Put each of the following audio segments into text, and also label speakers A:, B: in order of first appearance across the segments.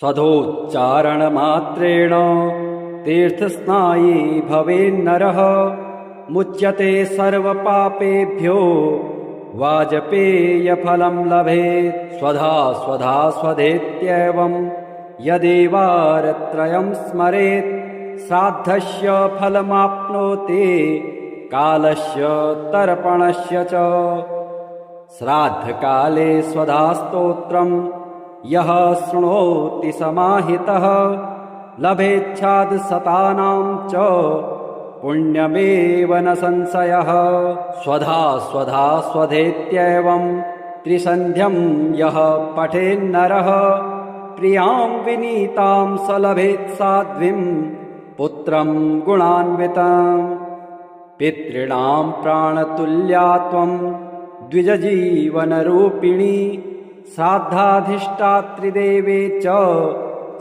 A: स्वधोच्चारणमात्रेण तीर्थस्नायी भवेन्नरः मुच्यते सर्वपापेभ्यो वाजपेयफलं लभेत्। स्वधा स्वधा स्वधेत्येवं यदेवारत्रयं स्मरेत् श्राद्धस्य फलमाप्नोति कालस्य तर्पणस्य च। श्राद्धकाले स्वधास्तोत्रं यः शृणोति समाहितः लभेच्छादशतानां च पुण्यमेव न संशयः। स्वधा स्वधा स्वधेत्येवं त्रिसन्ध्यं यः पठेन्नरः प्रियां विनीतां स लभेत् साध्वीं पुत्रं गुणान्वितं। पितॄणां प्राणतुल्या त्वं द्विजजीवनरूपिणी श्राद्धाधिष्ठात्रिदेवे च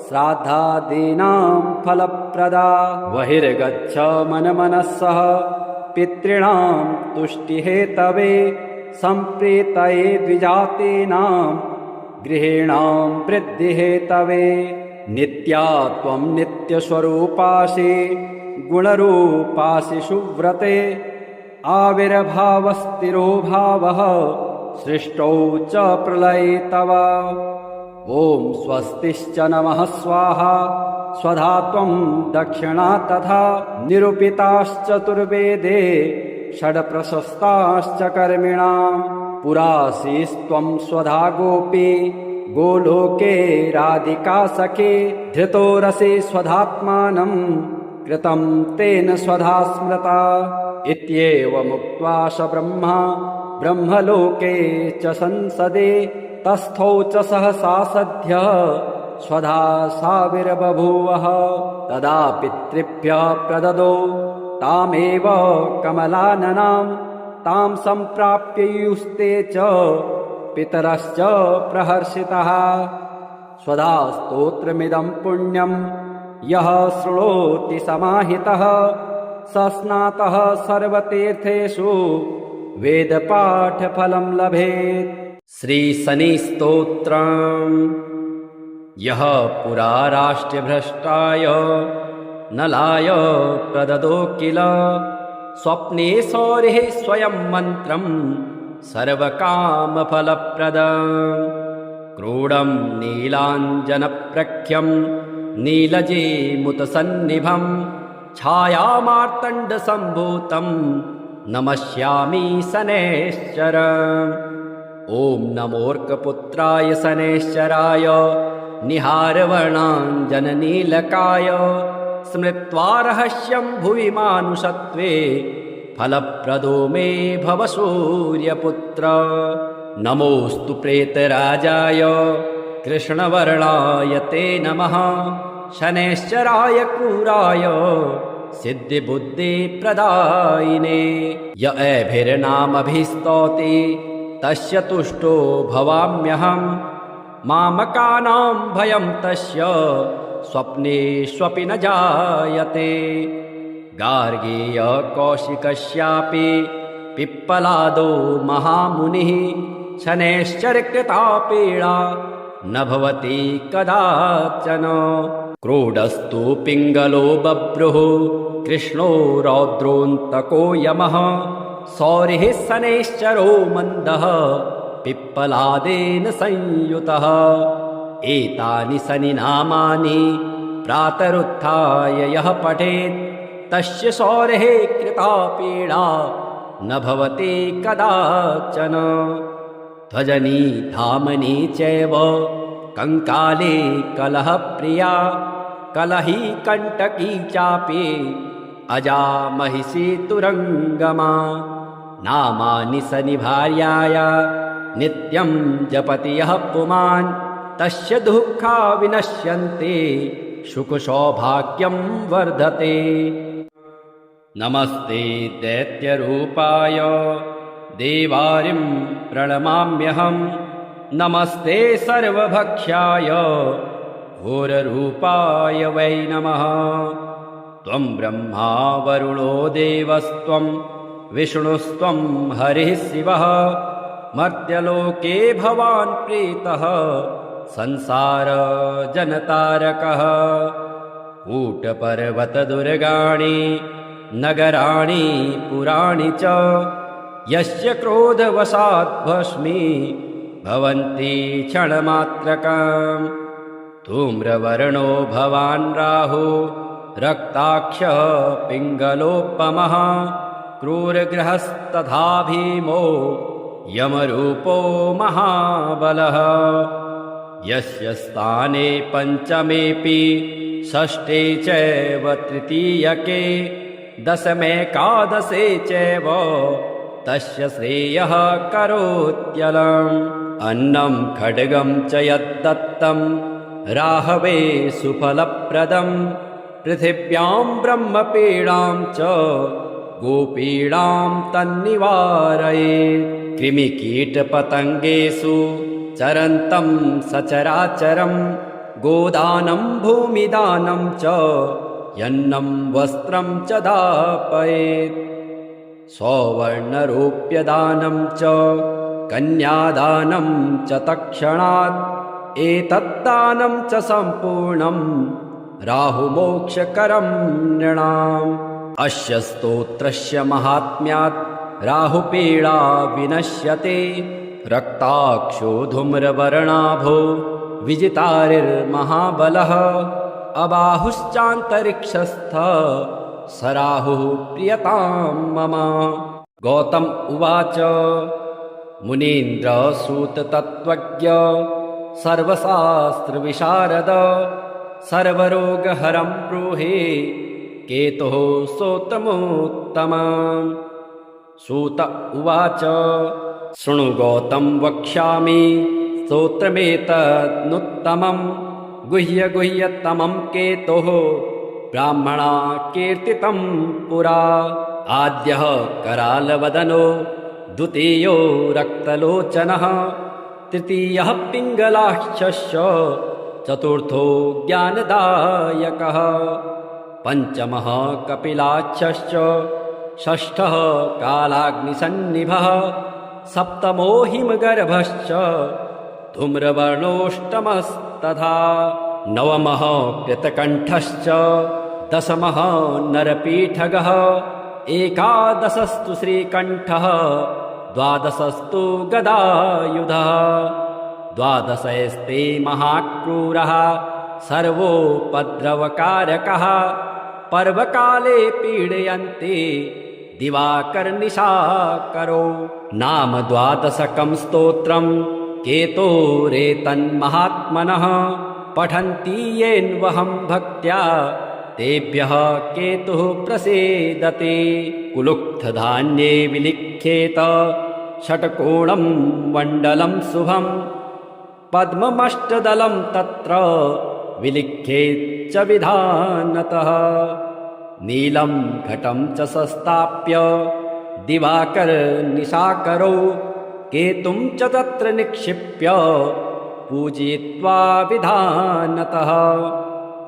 A: श्राद्धादीनां फलप्रदा। बहिर्गच्छ मनमनसः पितॄणां तुष्टिहेतवे सम्प्रीतये द्विजातीनां गृहीणां वृद्धिहेतवे। नित्या त्वं नित्यस्वरूपासि गुणरूपासि सुव्रते आविर्भावस्थिरो भावः सृष्टौ च प्रलये तव। ॐ स्वस्तिश्च नमः स्वाहा स्वधा त्वं दक्षिणा तथा निरूपिताश्चतुर्वेदे षड्प्रशस्ताश्च कर्मिणां। पुरासीस्त्वं स्वधा गोपी गोलोके राधिका सखे धृतो रसे स्वधात्मानं कृतं तेन स्वधा स्मृता। इत्येवमुक्त्वा स ब्रह्मा ब्रह्मलोके च संसदे तस्थौ च सहसा सद्यः स्वधा साविर्बभूवः। तदा पितृभ्यः प्रददौ तामेव कमलाननां तां सम्प्राप्य युस्ते च पितरश्च प्रहर्षितः। स्वधा स्तोत्रमिदं पुण्यं यः शृणोति समाहितः स स्नातः सर्वतीर्थेषु वेदपाठफलं लभेत्। श्रीशनिस्तोत्रम्। यः पुरा राष्ट्रभ्रष्टाय नलाय प्रददो किल स्वप्ने सौरिः स्वयं मन्त्रं सर्वकामफलप्रदं। क्रूडं नीलाञ्जनप्रख्यं नीलजीमुतसन्निभं छायामार्तण्डसम्भूतं नमस्यामि शनैश्चरम्। ॐ नमोऽर्कपुत्राय शनैश्चराय निहारवर्णाञ्जननीलकाय स्मृत्वा रहस्यं भुवि मानुषत्वे फलप्रदो मे भव सूर्यपुत्र। नमोऽस्तु प्रेतराजाय कृष्णवर्णाय ते नमः शनैश्चराय क्रूराय सिद्धिबुद्धिप्रदायिने। य एभिर्नामभिस्तौति तस्य तुष्टो भवाम्यहं मामकानां भयं तस्य स्वप्नेष्वपि न जायते। गार्गीय कौशिकस्यापि पिप्पलादो महामुनिः शनैश्चरकृता पीडा न भवति कदाचन। क्रोडस्तु पिङ्गलो बभ्रुः कृष्णो रौद्रोऽन्तको यमः सौरिः शनैश्चरो मन्दः पिप्पलादेन संयुतः। एतानि शनिनामानि प्रातरुत्थाय यः पठेत् तस्य सौरिः कृता पीडा न भवति कदाचन। ध्वजनी धामनी चैव कंकाले कलहप्रिया कलही कंटकी चापि अजा महिषी तुरंगमा। नामानि शनिभार्याय नित्यं जपति यः पुमान् तस्य दुःखा विनश्यन्ते सुखसौभाग्यं वर्धते। नमस्ते दैत्यरूपाय देवारिं प्रणमाम्यहं नमस्ते सर्वभक्ष्याय घोररूपाय वै नमः। त्वं ब्रह्मा वरुणो देवस्त्वं विष्णुस्त्वं हरिः शिवः मर्त्यलोके भवान् प्रीतः संसार जनतारकः कूटपर्वतदुर्गाणि नगराणि पुराणि च यस्य क्रोधवशात् भस्मी भवन्ति क्षणमात्रकम् धूम्रवर्णो भवान् राहु रक्ताक्षः पिङ्गलोपमः क्रूरगृहस्तथा भीमो यमरूपो महाबलः यस्य स्थाने पञ्चमेऽपि षष्ठे चैव तृतीयके दशमेकादशे चैव तस्य श्रेयः करोत्यलम् अन्नं खड्गं च यद्दत्तं राहवे सुफलप्रदं पृथिव्यां ब्रह्मपीडां च गोपीडां तन्निवारयेत् कृमिकीटपतङ्गेषु चरन्तं सचराचरं गोदानं भूमिदानं च यन्नं वस्त्रं च दापयेत् सौवर्णरूप्यदानं च कन्यादानं च तत्क्षणात् एतद्दानं च सम्पूर्णं राहुमोक्षकरं नृणाम् अस्य स्तोत्रस्य महात्म्यात् राहुपीडा विनश्यते रक्ताक्षो धूम्रवर्णाभो विजितारिर्महाबलः अबाहुश्चान्तरिक्षस्थ स राहुः प्रियतां मम। गौतम उवाच मुनीन्द्रसूततत्त्वज्ञ सर्वशास्त्रविशारद सर्वरोगहरं ब्रूहि केतुः स्तोत्रमुत्तमम्। सूत उवाच शृणु गौतम वक्ष्यामि स्तोत्रमेतदनुत्तमम् गुह्यतमं केतोः ब्राह्मणा कीर्तितं पुरा आद्यः करालवदनो द्वितीयो रक्तलोचनः तृतीयः पिङ्गलाक्षस्य चतुर्थो ज्ञानदायकः पञ्चमः कपिलाक्षश्च षष्ठः कालाग्निसन्निभः सप्तमो हिमगर्भश्च धूम्रवर्णोऽष्टमस्तथा नवमः कृतकण्ठश्च दशमः नरपीठगः एकादशस्तु श्रीकण्ठः द्वादशस्तु गदायुधः द्वादशस्ते महाक्रूरः सर्वोपद्रवकारकः पर्वकाले पीडयन्ति दिवाकरनिशाकरो नाम द्वादशकं स्तोत्रं केतोरेतन्महात्मनः पठन्ति येन्वहं भक्त्या तेभ्यः केतुः प्रसीदते कुलुक्थधान्ये विलिख्येत षट्कोणं मण्डलं शुभं पद्ममष्टदलं तत्र विलिख्येच्च विधानतः नीलं घटं च संस्थाप्य दिवाकरनिशाकरौ केतुं च तत्र निक्षिप्य पूजयित्वा विधानतः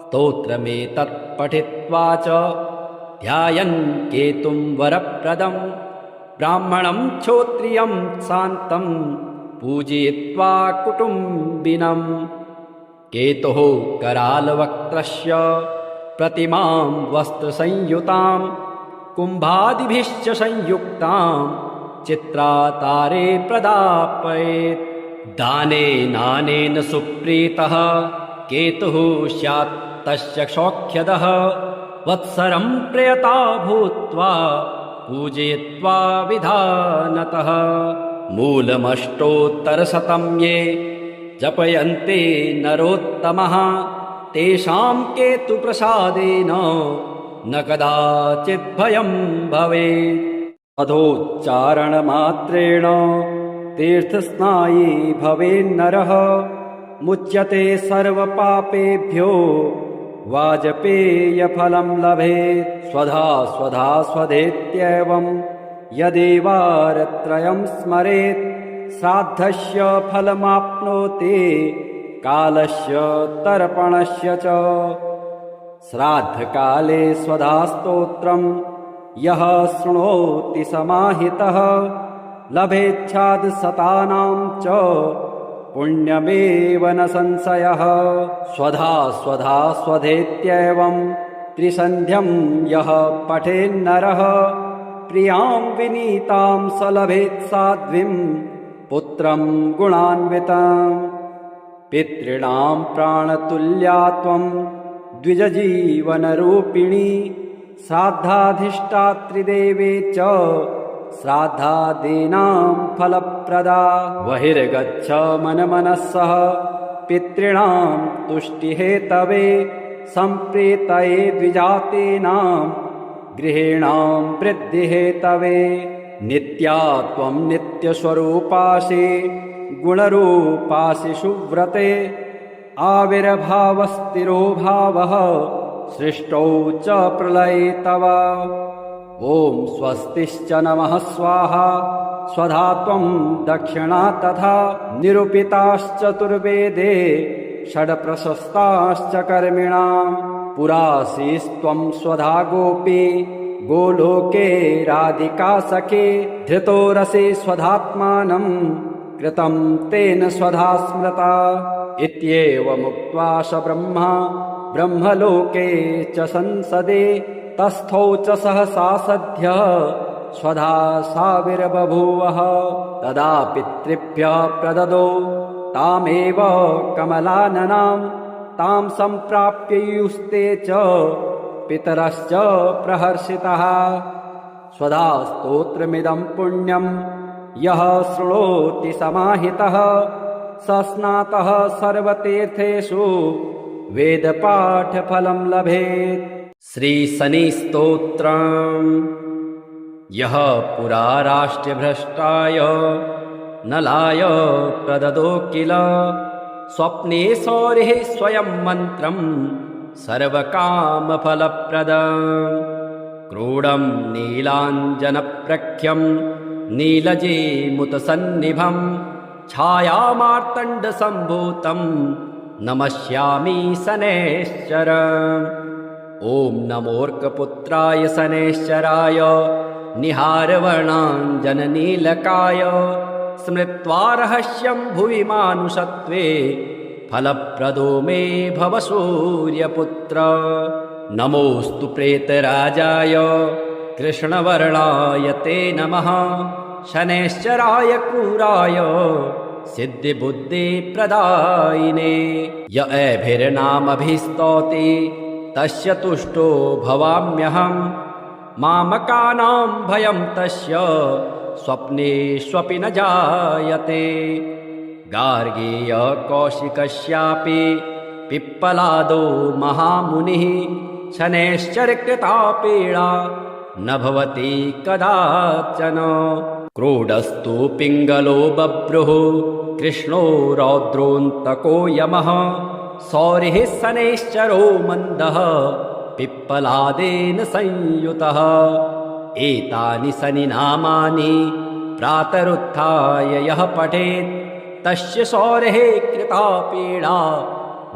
A: स्तोत्रमेतत् पठित्वा च ध्यायन् केतुं वरप्रदं ब्राह्मणं क्षोत्रियं शान्तं पूजयित्वा कुटुम्बिनम् केतुः करालवक्त्रस्य प्रतिमां वस्त्रसंयुतां कुम्भादिभिश्च संयुक्तां चित्रातारे प्रदापयेत् दानेनानेन सुप्रीतः केतुः स्यात् तस्य सौख्यदः वत्सरं प्रयता भूत्वा पूजयित्वा विधानतः मूलमष्टोत्तरशतं ये जपयन्ते नरोत्तमः तेषां केतुप्रसादेन न कदाचित् भयं भवेत् अधोच्चारणमात्रेण तीर्थस्नायी भवेन्नरः मुच्यते सर्वपापेभ्यो वाजपेयफलं लभेत् स्वधा स्वधा स्वधेत्येवं यदेवारत्रयं स्मरेत् श्राद्धस्य फलमाप्नोति कालस्य तर्पणस्य च श्राद्धकाले स्वधास्तोत्रं यः शृणोति समाहितः लभेच्छाद् शतानां च पुण्यमेव न संशयः। स्वधा स्वधा स्वधेत्येवं त्रिसन्ध्यं यः पठेन्नरः प्रियां विनीतां स लभेत् साध्वीं पुत्रं गुणान्विताम्। पितॄणां प्राणतुल्या त्वं द्विजजीवनरूपिणी श्राद्धाधिष्ठात्रिदेवे च श्राद्धादीनां फलप्रदा। बहिर्गच्छ मनमनस्सः पितॄणां तुष्टिहेतवे सम्प्रीतये द्विजातीनां गृहीणां वृद्धिहेतवे। नित्या त्वं नित्यस्वरूपासि गुणरूपासि सुव्रते आविर्भावस्थिरो भावः सृष्टौ च प्रलये तव। ॐ स्वस्तिश्च नमः स्वाहा स्वधा त्वं दक्षिणा तथा निरूपिताश्चतुर्वेदे षड्प्रशस्ताश्च कर्मिणां। पुरासीस्त्वं स्वधा गोपी गोलोके राधिका सखे धृतो रसे स्वधात्मानं कृतं तेन स्वधा स्मृता। इत्येवमुक्त्वा स ब्रह्मा ब्रह्मलोके च संसदे तस्थौ च सहसा सद्यः स्वधा साविर्बभूवः। तदा पितृभ्यः प्रददो तामेव कमलाननां तां सम्प्राप्य युस्ते च पितरश्च प्रहर्षितः। स्वधा स्तोत्रमिदं पुण्यं यः शृणोति समाहितः स स्नातः सर्वतीर्थेषु वेदपाठफलं लभेत्। श्रीशनिस्तोत्रम्। यः पुरा राष्ट्रभ्रष्टाय नलाय प्रददो किल स्वप्ने सौरिः स्वयं मन्त्रं सर्वकामफलप्रदम्। क्रूडं नीलाञ्जनप्रख्यं नीलजीमुतसन्निभं छायामार्तण्डसम्भूतं नमस्यामि शनैश्चरम्। ॐ नमोऽर्कपुत्राय शनैश्चराय निहारवर्णाञ्जननीलकाय स्मृत्वा रहस्यं भुवि मानुषत्वे फलप्रदो मे भव सूर्यपुत्र। नमोऽस्तु प्रेतराजाय कृष्णवर्णाय ते नमः शनैश्चराय क्रूराय सिद्धिबुद्धिप्रदायिने। य एभिर्नामभिस्तौति तस्य तुष्टो भवाम्यहम् मामकानां भयं तस्य स्वप्नेष्वपि न जायते। गार्गीय कौशिकस्यापि पिप्पलादो महामुनिः शनैश्चरकृता पीडा न भवति कदाचन। क्रोडस्तु पिङ्गलो बभ्रुः कृष्णो रौद्रोऽन्तको यमः सौरिः शनैश्चरो मन्दः पिप्पलादेन संयुतः। एतानि शनिनामानि प्रातरुत्थाय यः पठेत् तस्य सौरिः कृता पीडा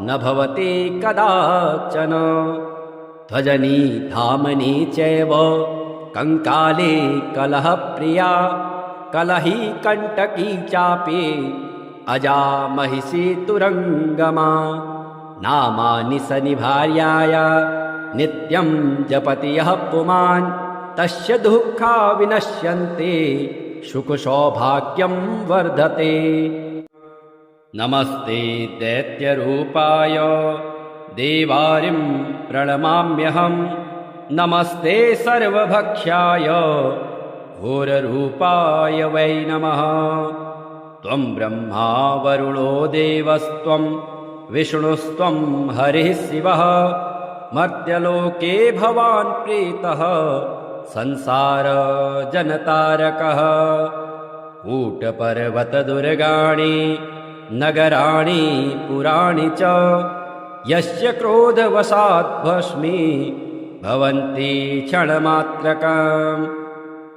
A: न भवति कदाचन। ध्वजनी धामनी चैव कंकाले कलहप्रिया कलही कंटकी चापि अजा महिषी तुरंगमा। नामानि शनिभार्याय नित्यं जपति यः पुमान् तस्य दुःखा विनश्यन्ते सुखसौभाग्यं वर्धते। नमस्ते दैत्यरूपाय देवारिं प्रणमाम्यहं नमस्ते सर्वभक्ष्याय घोररूपाय वै नमः। त्वं ब्रह्मा वरुणो देवस्त्वं विष्णुस्त्वं हरिः शिवः मर्त्यलोके भवान् प्रीतः संसार जनतारकः। कूटपर्वतदुर्गाणि नगराणि पुराणि च यस्य क्रोधवशात् भस्मी भवन्ति क्षणमात्रकम्।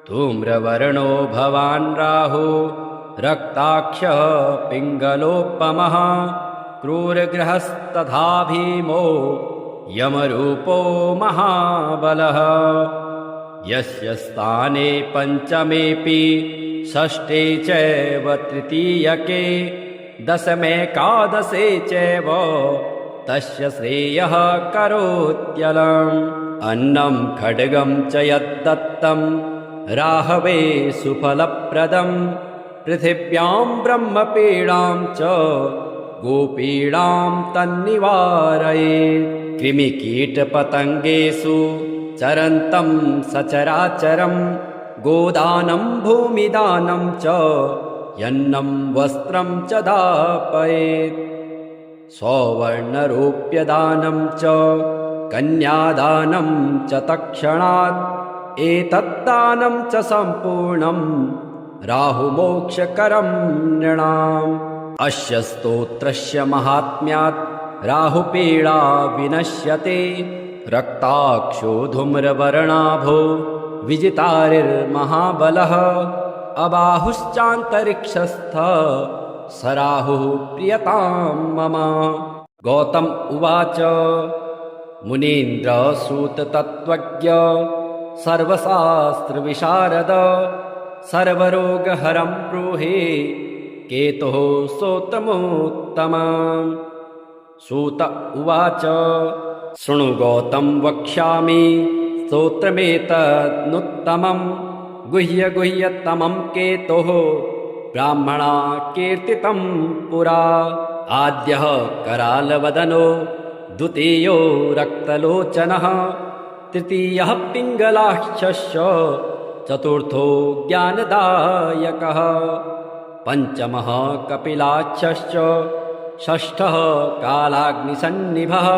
A: धूम्रवर्णो भवान् राहु रक्ताक्षः पिङ्गलोपमः क्रूरगृहस्तथा भीमो यमरूपो महाबलः। यस्य स्थाने पञ्चमेऽपि षष्ठे चैव तृतीयके दशमेकादशे चैव तस्य श्रेयः करोत्यलम् अन्नं खड्गं च यद्दत्तं राहवे सुफलप्रदम् पृथिव्यां ब्रह्मपीडां च गोपीडां तन्निवारयेत् कृमिकीटपतङ्गेषु चरन्तं सचराचरं गोदानं भूमिदानं च यन्नं वस्त्रं च दापयेत् सौवर्णरूप्यदानं च कन्यादानं च तत्क्षणात् एतद्दानं च सम्पूर्णं राहुमोक्षकरं नृणाम् अस्य स्तोत्रस्य महात्म्यात् राहुपीडा विनश्यते रक्ताक्षो धूम्रवर्णाभो विजितारिर्महाबलः अबाहुश्चान्तरिक्षस्थ स राहुः प्रियतां मम। गौतम उवाच मुनीन्द्रसूततत्त्वज्ञ सर्वशास्त्रविशारद सर्वरोगहरं ब्रूहि केतुः स्तोत्रमुत्तमम्। सूत उवाच शृणु गौतम वक्ष्यामि स्तोत्रमेतदनुत्तमम् गुह्यतमं केतोः ब्राह्मणा कीर्तितं पुरा। आद्यः करालवदनो द्वितीयो रक्तलोचनः तृतीयः पिङ्गलाक्षस्य चतुर्थो ज्ञानदायकः पञ्चमः कपिलाक्षश्च षष्ठः कालाग्निसन्निभः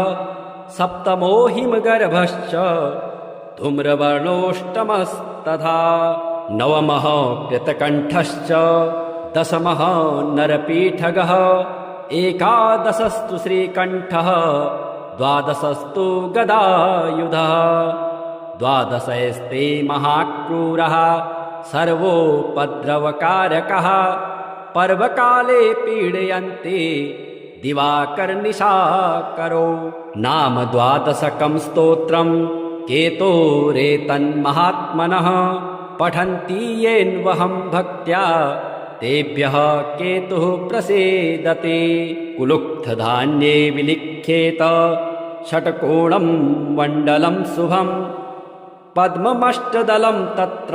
A: सप्तमो हिमगर्भश्च धूम्रवर्णोष्टमस्तथा नवमः कृतकण्ठश्च दशमः नरपीठगः एकादशस्तु श्रीकण्ठः द्वादशस्तु गदायुधः द्वादशस्ते महाक्रूरः सर्वोपद्रवकारकः पर्वकाले पीडयन्ते दिवाकरनिशाकरो। नाम द्वादशकं स्तोत्रं केतोरेतन्महात्मनः पठन्ति येन्वहं भक्त्या तेभ्यः केतुः प्रसीदते। कुलुक्थधान्ये विलिख्येत षट्कोणं मण्डलं शुभं पद्ममष्टदलं तत्र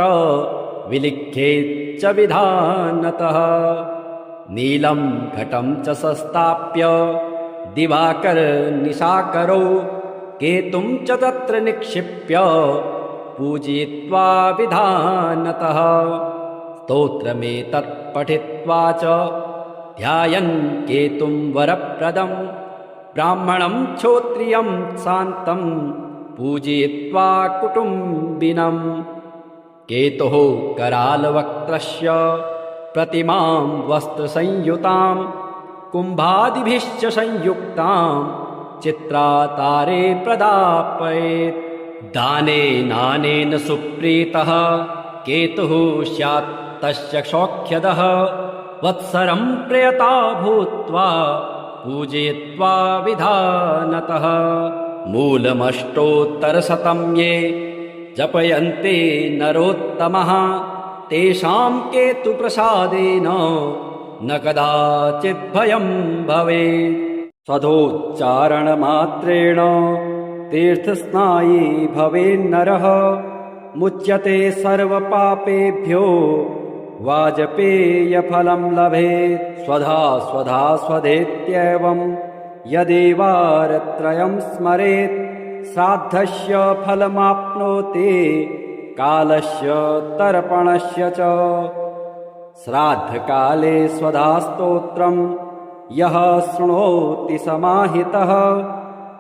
A: विलिख्येच्च विधानतः। नीलं घटं च संस्थाप्य दिवाकरनिशाकरौ केतुं च तत्र निक्षिप्य पूजयित्वा विधानतः। स्तोत्रमेतत् पठित्वा च ध्यायन् केतुं वरप्रदं ब्राह्मणं क्षोत्रियं शान्तं पूजयित्वा कुटुम्बिनम्। केतुः करालवक्त्रस्य प्रतिमां वस्त्रसंयुतां कुम्भादिभिश्च संयुक्तां चित्रातारे प्रदापयेत्। दानेनानेन सुप्रीतः केतुः स्यात् तस्य सौख्यदः वत्सरं प्रयता भूत्वा पूजयित्वा विधानतः। मूलमष्टोत्तरशतं ये जपयन्ते नरोत्तमः तेषां केतुप्रसादेन न कदाचित् भयं भवेत्। स्वधोच्चारणमात्रेण तीर्थस्नायी भवेन्नरः मुच्यते सर्वपापेभ्यो वाजपेयफलं लभेत्। स्वधा स्वधा स्वधेत्येवं यदेवारत्रयं स्मरेत् श्राद्धस्य फलमाप्नोति कालस्य तर्पणस्य च। श्राद्धकाले स्वधास्तोत्रं यः शृणोति समाहितः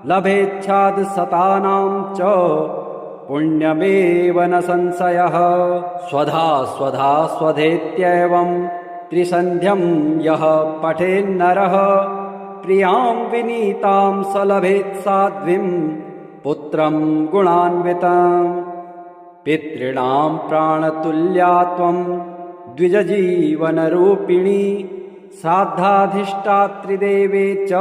A: लभेच्छादशतानां च पुण्यमेव न संशयः। स्वधा स्वधा स्वधेत्येवं त्रिसन्ध्यं यः पठेन्नरः प्रियां विनीतां स लभेत् साध्वीं पुत्रं गुणान्वितम्। पितॄणां प्राणतुल्या त्वं द्विजजीवनरूपिणी श्राद्धाधिष्ठात्रिदेवे च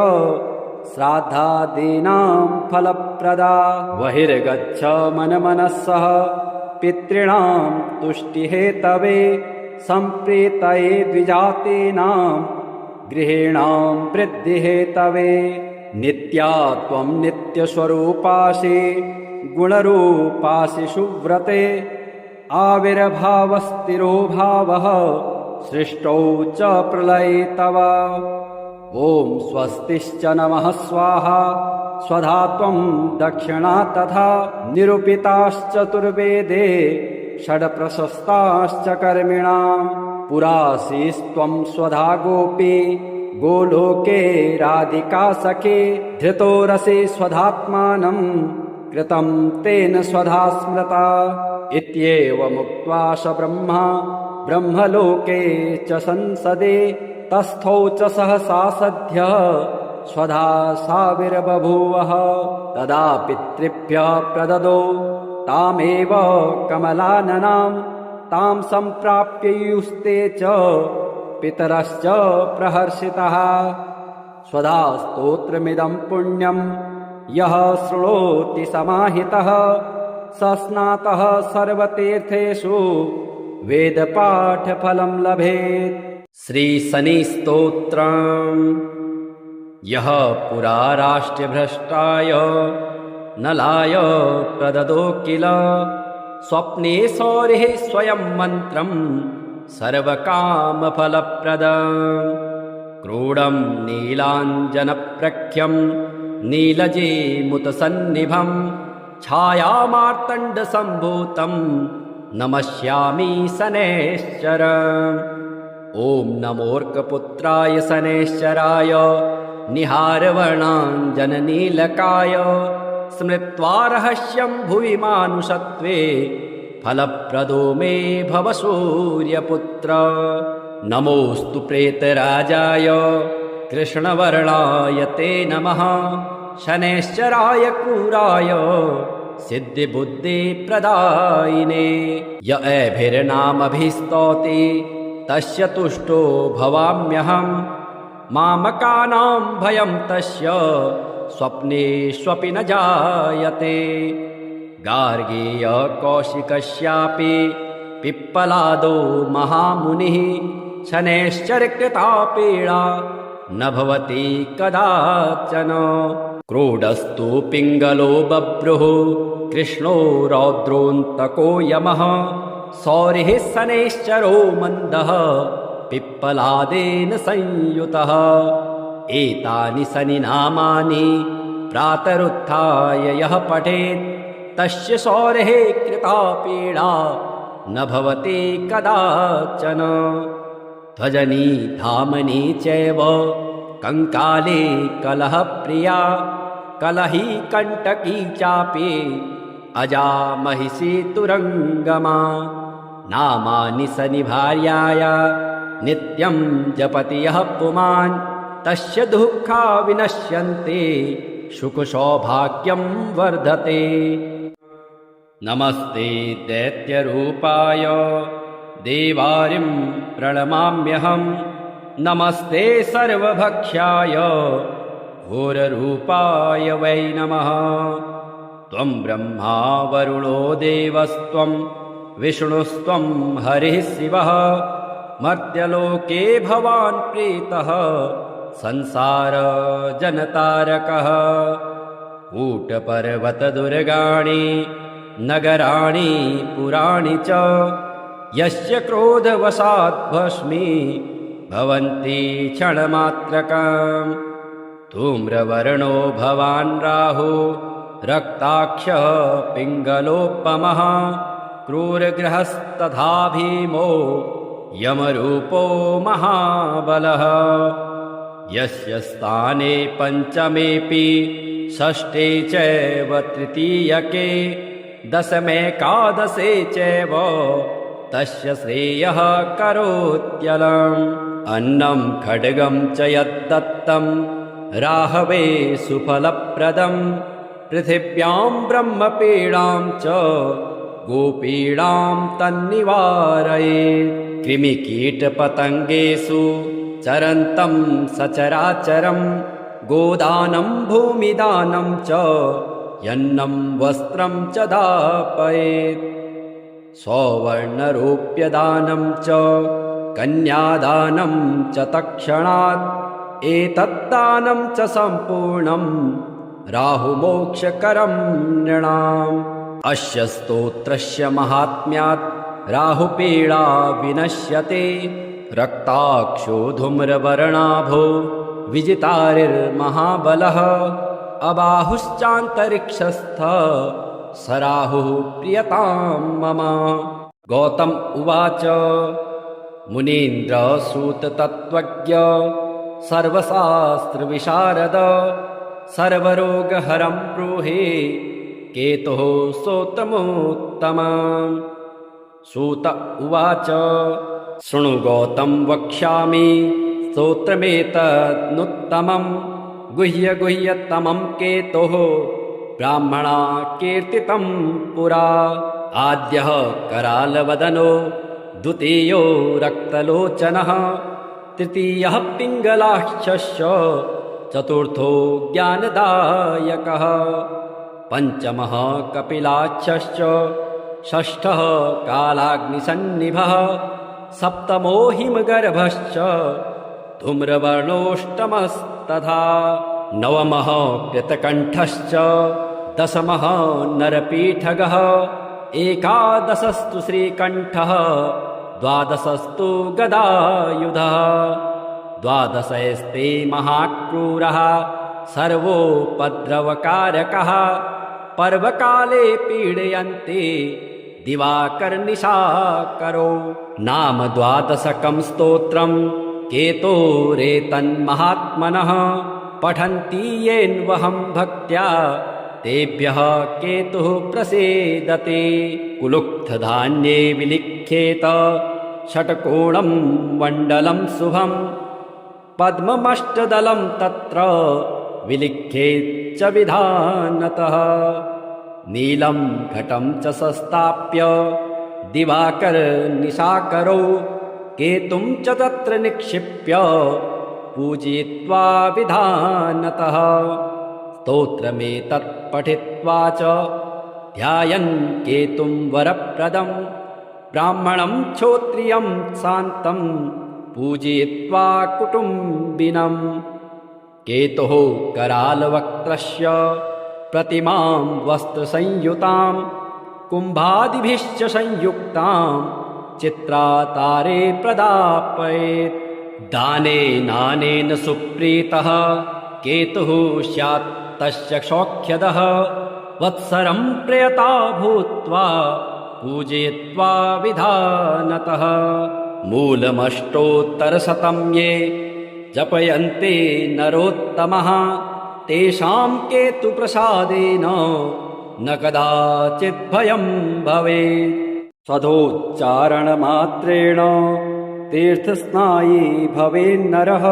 A: श्राद्धादीनां फलप्रदा। बहिर्गच्छ मनमनस्सः पितॄणां तुष्टिहेतवे सम्प्रीतये द्विजातीनां गृहीणां वृद्धिहेतवे नित्या त्वं नित्यस्वरूपासि गुणरूपासि सुव्रते आविर्भावस्थिरो भावः सृष्टौ च प्रलये तव ॐ स्वस्तिश्च नमः स्वाहा स्वधा त्वं दक्षिणा तथा निरूपिताश्चतुर्वेदे षड्प्रशस्ताश्च कर्मिणां पुरासीस्त्वं स्वधा गोपी गोलोके राधिका सखे धृतोरसि स्वधात्मानं कृतं तेन स्वधा स्मृता इत्येवमुक्त्वा स ब्रह्मा ब्रह्मलोके च संसदे तस्थौ च सहसा सद्यः स्वधा साविर्बभूवः तदा पितृभ्यः प्रददौ तामेव कमलाननां तां सम्प्राप्ययुस्ते च पितरश्च प्रहर्षितः स्वधा स्तोत्रमिदं पुण्यं यः शृणोति समाहितः स स्नातः सर्वतीर्थेषु वेदपाठफलं लभेत्। श्रीशनिस्तोत्रम्। यः पुरा राष्ट्रभ्रष्टाय नलाय प्रददो किल स्वप्ने सौरिः स्वयं मन्त्रं सर्वकामफलप्रदम् क्रूडं नीलाञ्जनप्रख्यं नीलजीमुतसन्निभं छायामार्तण्डसम्भूतं नमस्यामि शनैश्चरम्। ॐ नमोऽर्कपुत्राय शनैश्चराय निहारवर्णाञ्जननीलकाय स्मृत्वा रहस्यं भुवि मानुषत्वे फलप्रदो मे भव सूर्यपुत्र। नमोऽस्तु प्रेतराजाय कृष्णवर्णाय ते नमः शनैश्चराय क्रूराय सिद्धिबुद्धिप्रदायिने य एभिर्नामभिस्तौति तस्य तुष्टो भवाम्यहम् मामकानां भयं तस्य स्वप्नेष्वपि न जायते। गार्गीय कौशिकस्यापि पिप्पलादो महामुनिः शनैश्चरकृता पीडा न भवति कदाचन। क्रोडस्तु पिङ्गलो बभ्रुः कृष्णो रौद्रोऽन्तको यमः सौरिः शनैश्चरो मन्दः पिप्पलादेन संयुतः। एतानि शनिनामानि प्रातरुत्थाय यः पठेत् तस्य सौरिः कृता पीडा न भवति कदाचन। ध्वजनी धामनी चैव कंकाले कलहप्रिया कलही कंटकी चापि अजा महिषी तुरंगमा। नामानि शनिभार्याय नित्यं जपति यः पुमान् तस्य दुःखा विनश्यन्ते सुखसौभाग्यं वर्धते। नमस्ते दैत्यरूपाय देवारिं प्रणमाम्यहम् नमस्ते सर्वभक्ष्याय घोररूपाय वै नमः। त्वं ब्रह्मा वरुणो देवस्त्वं विष्णुस्त्वं हरिः शिवः मर्त्यलोके भवान् प्रीतः संसार जनतारकः। कूटपर्वतदुर्गाणि नगराणि पुराणि च यस्य क्रोधवशात् भस्मी भवन्ति क्षणमात्रकम्। धूम्रवर्णो भवान् राहु रक्ताक्षः पिङ्गलोपमः क्रूरगृहस्तथा भीमो यमरूपो महाबलः। यस्य स्थाने पञ्चमेऽपि षष्ठे चैव तृतीयके दशमेकादशे चैव तस्य श्रेयः करोत्यलम्। अन्नं खड्गं च यद्दत्तं राहवे सुफलप्रदम् पृथिव्यां ब्रह्मपीडां च गोपीडां तन्निवारयेत्। कृमिकीटपतङ्गेषु चरन्तं सचराचरं गोदानं भूमिदानं च यन्नं वस्त्रं च दापयेत्। सौवर्णरूप्यदानं च कन्यादानं च तत्क्षणात् एतद्दानं च सम्पूर्णं राहुमोक्षकरं नृणाम्। अस्य स्तोत्रस्य महात्म्यात् राहुपीडा विनश्यते। रक्ताक्षो धूम्रवर्णाभो विजितारिर्महाबलः। अबाहुश्चान्तरिक्षस्थ स राहुः प्रियतां मम। गौतम उवाच मुनीन्द्रसूततत्त्वज्ञ सर्वशास्त्रविशारद सर्वरोगहरं ब्रूहि केतुः स्तोत्रमुत्तमम्। सूत उवाच शृणु गौतम वक्ष्यामि स्तोत्रमेतदनुत्तमम्। गुह्यतमं केतोः ब्राह्मणा कीर्तितं पुरा। आद्यः करालवदनो द्वितीयो रक्तलोचनः तृतीयः पिङ्गलाक्षस्य चतुर्थो ज्ञानदायकः पञ्चमः कपिलाक्षश्च षष्ठः कालाग्निसन्निभः सप्तमो हिमगर्भश्च धूम्रवर्णोऽष्टमस्तथा नवमः कृतकण्ठश्च दशमः नरपीठगः एकादशस्तु श्रीकण्ठः द्वादशस्तु गदायुधः द्वादशस्ते महाक्रूरः सर्वोपद्रवकारकः पर्वकाले पीडयन्ते दिवाकरनिशाकरो नाम द्वादशकं स्तोत्रं केतोरेतन्महात्मनः पठन्ति येन्वहं भक्त्या तेभ्यः केतुः प्रसीदते कुलुक्थधान्ये विलिख्येत षट्कोणं मण्डलं शुभं पद्ममष्टदलं तत्र विलिख्येच्च विधानतः नीलं घटं च संस्थाप्य दिवाकरनिशाकरौ केतुं च तत्र निक्षिप्य पूजयित्वा विधानतः स्तोत्रमेतत् पठित्वा च ध्यायन् केतुं वरप्रदं ब्राह्मणं क्षोत्रियं शान्तं पूजयित्वा कुटुम्बिनम् केतुः करालवक्त्रस्य प्रतिमां वस्त्रसंयुतां कुम्भादिभिश्च संयुक्तां चित्रातारे प्रदापयेत् दानेनानेन सुप्रीतः केतुः स्यात् तस्य सौख्यदः वत्सरं प्रयता भूत्वा पूजयित्वा विधानतः मूलमष्टोत्तरशतं ये जपयन्ते नरोत्तमः तेषां केतुप्रसादेन न कदाचित् भयं भवेत् स्वधोच्चारणमात्रेण तीर्थस्नायी भवेन्नरः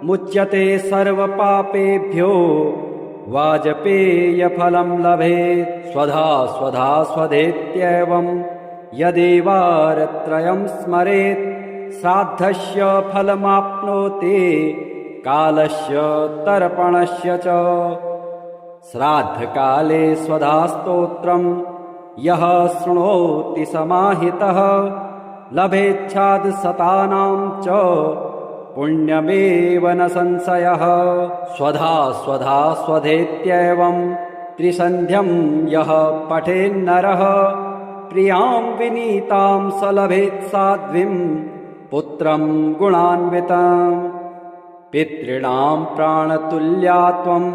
A: मुच्यते सर्वपापेभ्यो वाजपेयफलं लभेत् स्वधा स्वधेत्येवं यदेवारत्रयं स्मरेत् श्राद्धस्य फलमाप्नोति कालस्य तर्पणस्य च श्राद्धकाले स्वधास्तोत्रं यः शृणोति समाहितः लभेच्छादशतानां च पुण्यमेव न संशयः स्वधा स्वधेत्येवं त्रिसन्ध्यं यः पठेन्नरः प्रियां विनीतां स लभेत् साध्वीं पुत्रं गुणान्वितं पितॄणां प्राणतुल्या त्वं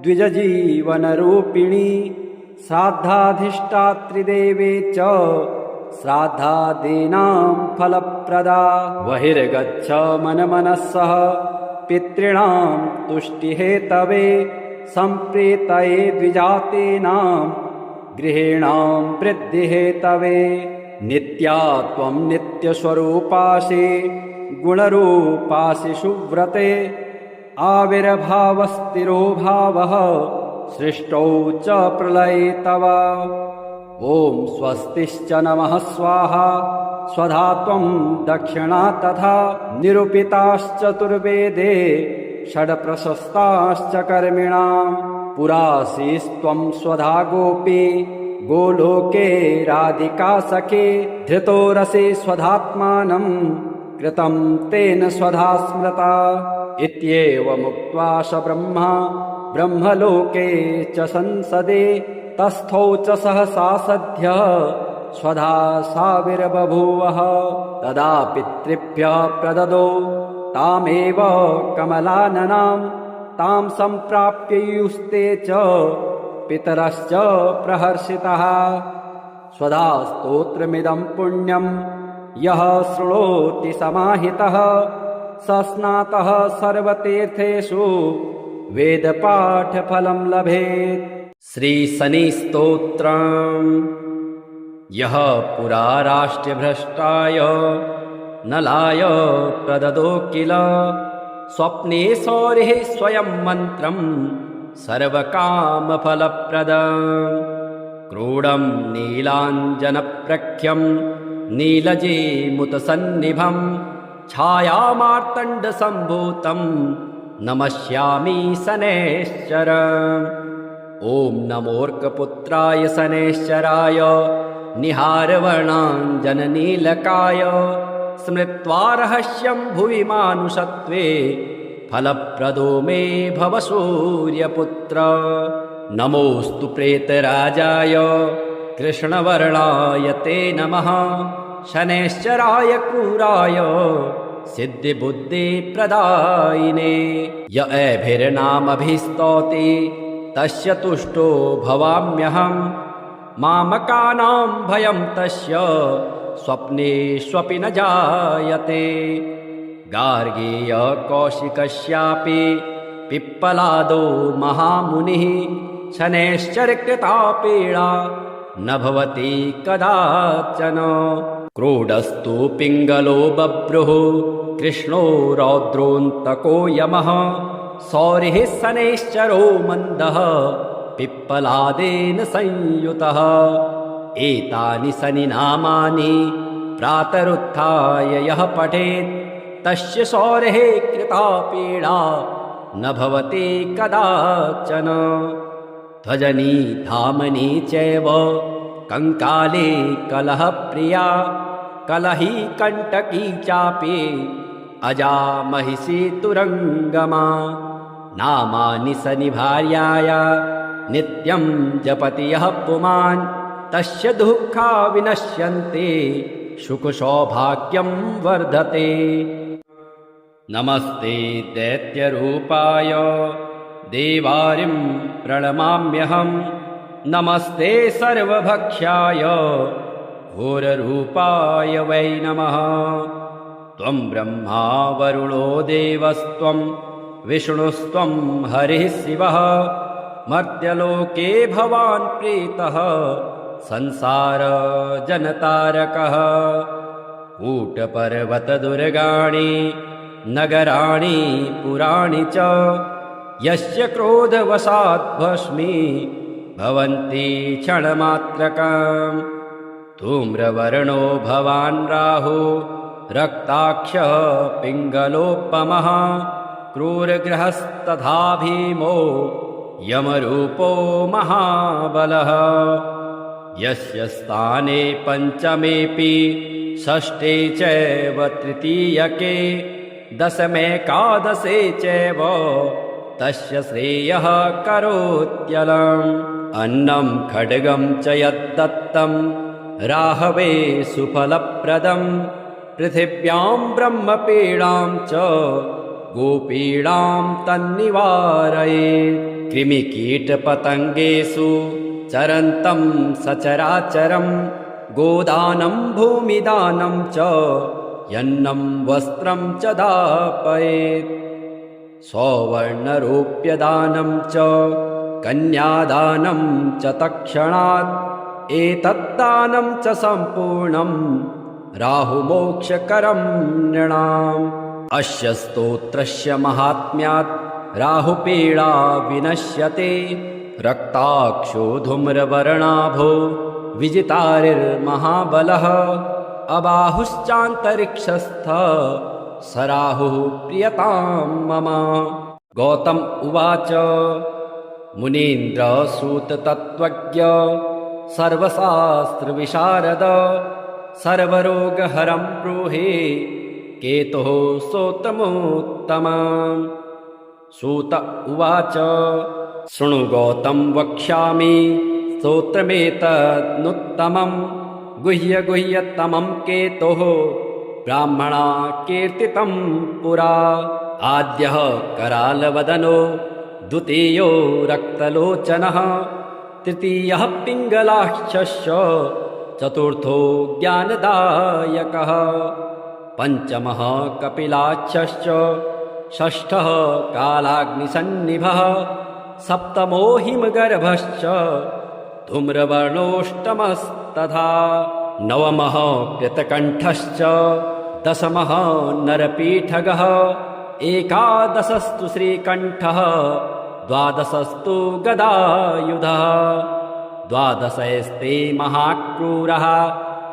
A: द्विजजीवनरूपिणी श्राद्धाधिष्ठात्रिदेवे च श्राद्धादीनां फलप्रदा बहिर्गच्छ मनमनस्सः पितॄणां तुष्टिहेतवे सम्प्रीतये द्विजातीनां गृहीणां वृद्धिहेतवे नित्या त्वं नित्यस्वरूपासि गुणरूपासि सुव्रते आविर्भावस्थिरो भावः सृष्टौ च प्रलये तव ॐ स्वस्तिश्च नमः स्वाहा स्वधा त्वं दक्षिणा तथा निरूपिताश्चतुर्वेदे षड्प्रशस्ताश्च कर्मिणां पुरासीस्त्वं स्वधा गोपी गोलोके राधिका सखे धृतो रसे स्वधात्मानं कृतं तेन स्वधा स्मृता इत्येवमुक्त्वा स ब्रह्मा ब्रह्मलोके च संसदे तस्थौ च सहसा सद्यः स्वधा साविर्बभूवः। तदा पितृभ्यः प्रददो तामेव कमलाननां तां सम्प्राप्ययुस्ते च पितरश्च प्रहर्षितः। स्वधा स्तोत्रमिदं पुण्यं यः शृणोति समाहितः स स्नातः सर्वतीर्थेषु वेदपाठफलं लभेत्। श्रीशनिस्तोत्रम्। यः पुरा राष्ट्रभ्रष्टाय नलाय प्रददो किल स्वप्ने सौरिः स्वयं मन्त्रं सर्वकामफलप्रदम्। क्रूडं नीलाञ्जनप्रख्यं नीलजीमुतसन्निभं छायामार्तण्डसम्भूतं नमस्यामि शनैश्चरम्। ॐ नमोऽर्कपुत्राय शनैश्चराय निहारवर्णाञ्जननीलकाय स्मृत्वा रहस्यं भुवि मानुषत्वे फलप्रदो मे भव सूर्यपुत्र। नमोऽस्तु प्रेतराजाय कृष्णवर्णाय ते नमः शनैश्चराय क्रूराय सिद्धिबुद्धिप्रदायिने। य एभिर्नामभिस्तौति तस्य तुष्टो भवाम्यहम् मामकानां भयं तस्य स्वप्नेष्वपि न जायते। गार्गेय कौशिकस्यापि पिप्पलादो महामुनिः शनैश्चरकृता पीडा न भवति कदाचन। क्रोडस्तु पिङ्गलो बभ्रुः कृष्णो रौद्रोऽन्तको यमः सौरिः शनैश्चरो मन्दः पिप्पलादेन संयुतः। एतानि शनिनामानि प्रातरुत्थाय यः पठेत् तस्य सौरिः कृता पीडा न भवति कदाचन। ध्वजनी धामनी चैव कंकाले कलहप्रिया कलही कंटकी चापि अजा महिषी तुरंगमा। नामानि शनिभार्याय नित्यं जपति यः पुमान् तस्य दुःखा विनश्यन्ते सुखसौभाग्यं वर्धते। नमस्ते दैत्यरूपाय देवारिं प्रणमाम्यहं नमस्ते सर्वभक्ष्याय घोररूपाय वै नमः। त्वं ब्रह्मा वरुणो देवस्त्वं विष्णुस्त्वं हरिः शिवः मर्त्यलोके भवान् प्रीतः संसार जनतारकः। कूटपर्वतदुर्गाणि नगराणि पुराणि च यस्य क्रोधवशात् भस्मी भवन्ति क्षणमात्रकम्। धूम्रवर्णो भवान् राहु रक्ताक्षः पिङ्गलोपमः क्रूरगृहस्तथा भीमो यमरूपो महाबलः। यस्य स्थाने पञ्चमेऽपि षष्ठे चैव तृतीयके दशमेकादशे चैव तस्य श्रेयः करोत्यलम्। अन्नं खड्गं च यद्दत्तं राहवे सुफलप्रदं पृथिव्यां ब्रह्मपीडां च गोपीडां तन्निवारयेत्। कृमिकीटपतङ्गेषु चरन्तं सचराचरं गोदानं भूमिदानं च यन्नं वस्त्रं च दापयेत्। सौवर्णरूप्यदानं च कन्यादानं च तत्क्षणात् एतद्दानं च सम्पूर्णं राहुमोक्षकरं नृणाम्। अस्य स्तोत्रस्य महात्म्यात् राहुपीडा विनश्यते। रक्ताक्षो धूम्रवर्णाभो विजितारिर्महाबलः अबाहुश्चान्तरिक्षस्थ स राहुः प्रियतां मम। गौतम उवाच मुनीन्द्रसूततत्त्वज्ञ सर्वशास्त्रविशारद सर्वरोगहरं ब्रूहि केतुः स्तोत्रमुत्तमम्। सूत उवाच शृणु गौतम वक्ष्यामि स्तोत्रमेतदनुत्तमम्। गुह्यतमं केतोः ब्राह्मणा कीर्तितं पुरा। आद्यः करालवदनो द्वितीयो रक्तलोचनः तृतीयः पिङ्गलाक्षश्च चतुर्थो ज्ञानदायकः पञ्चमः कपिलाक्षश्च षष्ठः कालाग्निसन्निभः सप्तमो हिमगर्भश्च धूम्रवर्णोष्टमस्तथा नवमः कृतकण्ठश्च दशमः नरपीठगः एकादशस्तु श्रीकण्ठः द्वादशस्तु गदायुधः द्वादशस्ते महाक्रूरः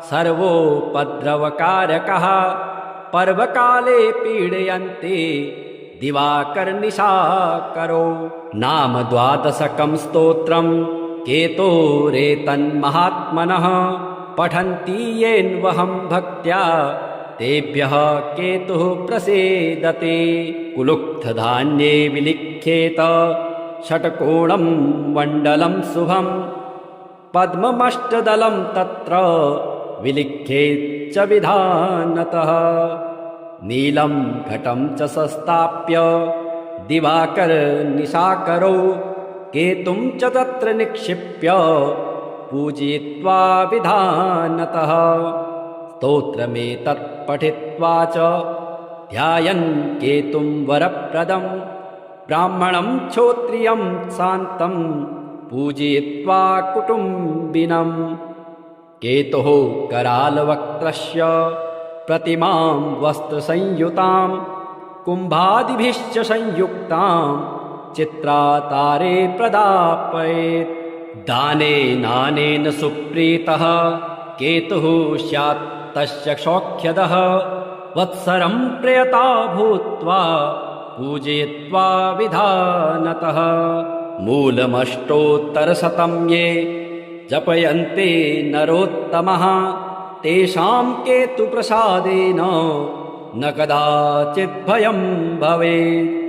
A: सर्वोपद्रवकारकः पर्वकाले पीडयन्ते दिवाकरनिशाकरो नाम द्वादशकं स्तोत्रं केतोरेतन्महात्मनः पठन्ति येन्वहं भक्त्या तेभ्यः केतुः प्रसीदते कुलुक्थधान्ये विलिख्येत षट्कोणं मण्डलं शुभं पद्ममष्टदलं तत्र विलिख्येच्च विधानतः नीलं घटं च संस्थाप्य दिवाकरनिशाकरौ केतुं च तत्र निक्षिप्य पूजयित्वा विधानतः स्तोत्रमेतत् पठित्वा च ध्यायन् केतुं वरप्रदं ब्राह्मणं क्षोत्रियं शान्तं पूजयित्वा कुटुम्बिनम् केतुः करालवक्त्रस्य प्रतिमां वस्त्रसंयुतां कुम्भादिभिश्च संयुक्तां चित्रातारे प्रदापयेत् दानेनानेन सुप्रीतः केतुः स्यात् तस्य सौख्यदः वत्सरं प्रयता भूत्वा पूजयित्वा विधानतः मूलमष्टोत्तरशतं ये जपयन्ते नरोत्तमः तेषां केतुप्रसादेन न कदाचित् भयं भवेत्।